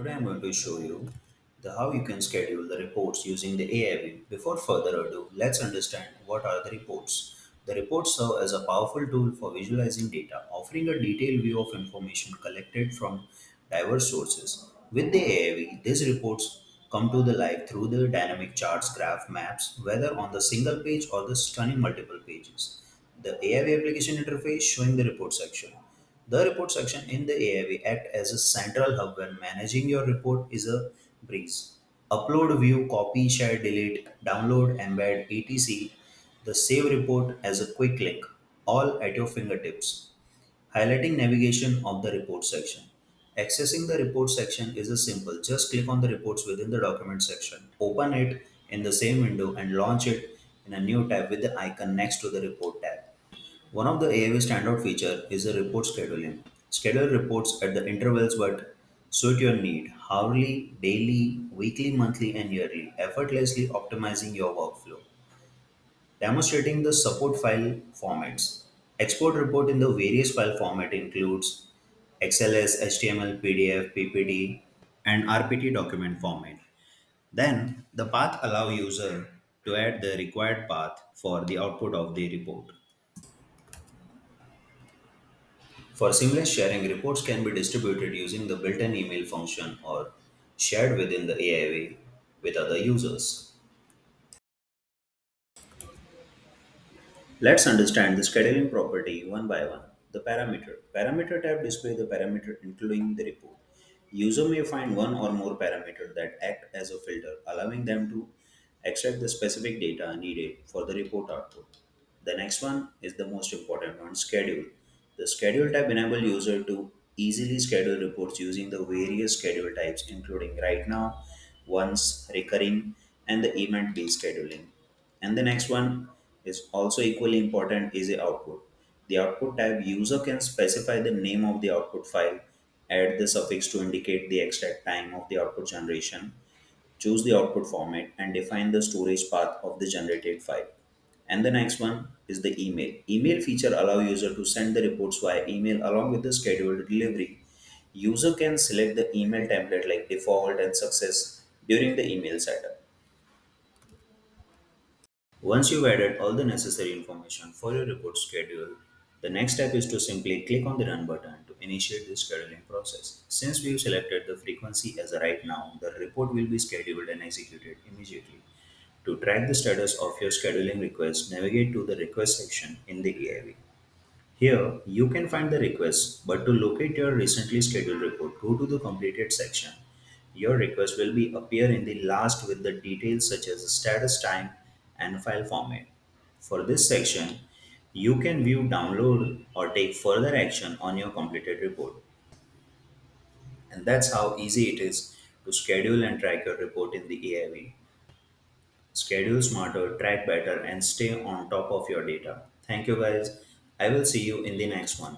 Today I'm going to show you how you can schedule the reports using the AIV. Before further ado, let's understand what are the reports. The reports serve as a powerful tool for visualizing data, offering a detailed view of information collected from diverse sources. With the AIV, these reports come to the life through the dynamic charts, graph, maps, whether on the single page or the stunning multiple pages. The AIV application interface showing the report section. The report section in the AIV act as a central hub where managing your report is a breeze. Upload, view, copy, share, delete, download, embed, etc. The save report as a quick link, all at your fingertips. Highlighting navigation of the report section. Accessing the report section is a simple. Just click on the reports within the document section. Open it in the same window and launch it in a new tab with the icon next to the report tab. One of the AIV standout feature is the report scheduling. Schedule reports at the intervals but suit your need, hourly, daily, weekly, monthly, and yearly, effortlessly optimizing your workflow. Demonstrating the support file formats. Export report in the various file format includes XLS, HTML, PDF, PPT, and RPT document format. Then the path allow user to add the required path for the output of the report. For seamless sharing, reports can be distributed using the built-in email function or shared within the AIV with other users. Let's understand the scheduling property one by one. The parameter. Parameter tab display the parameter including the report. User may find one or more parameters that act as a filter, allowing them to extract the specific data needed for the report output. The next one is the most important one, schedule. The schedule tab enable user to easily schedule reports using the various schedule types including right now, once, recurring, and the event-based scheduling. And the next one is also equally important is the output. The output tab user can specify the name of the output file, add the suffix to indicate the exact time of the output generation, choose the output format and define the storage path of the generated file. And the next one is the email. Email feature allow user to send the reports via email along with the scheduled delivery. User can select the email template like default and success during the email setup. Once you've added all the necessary information for your report schedule, the next step is to simply click on the run button to initiate the scheduling process. Since we've selected the frequency as a right now, the report will be scheduled and executed immediately. To track the status of your scheduling request, navigate to the request section in the AIV. Here, you can find the request, but to locate your recently scheduled report, go to the completed section. Your request will be appear in the last with the details such as the status time and file format. For this section, you can view, download, or take further action on your completed report. And that's how easy it is to schedule and track your report in the AIV. Schedule smarter, track better, and stay on top of your data. Thank you guys. I will see you in the next one.